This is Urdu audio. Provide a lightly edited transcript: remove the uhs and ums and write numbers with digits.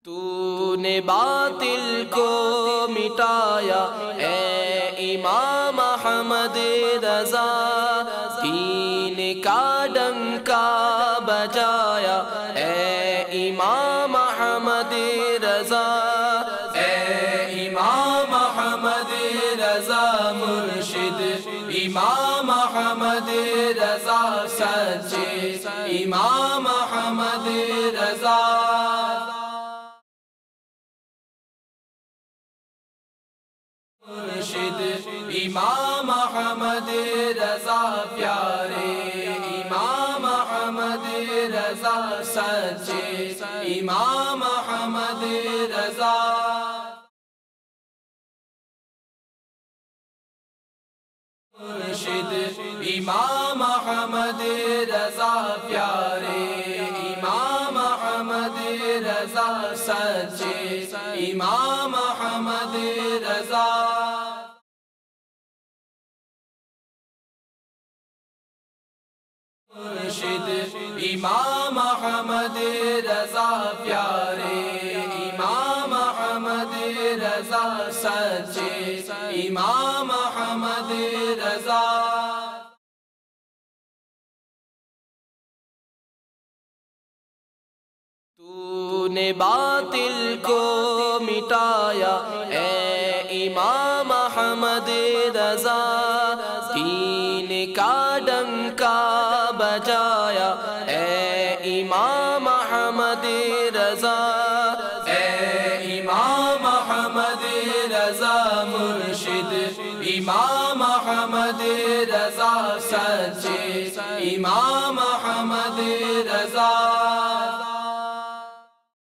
تو نے باطل کو مٹایا اے امام احمد رضا، دین کا ڈنکا بجایا اے امام احمد رضا، اے امام احمد رضا مرشد، امام احمد رضا سچے، امام احمد رضا مرشد، امام احمد رضا پیارے، امام احمد رضا سچے، امام احمد رضا مرشد، امام احمد رضا پیارے، امام احمد رضا سچے، امام احمد رضا مرشد، امام احمد رضا پیارے، امام احمد رضا سچے، امام احمد رضا تو نے باطل کو مٹایا اے امام احمد رضا، دین کا ڈنکا بجایا اے امام احمد رضا، اے امام احمد رضا مرشد، امام احمد رضا سچے، امام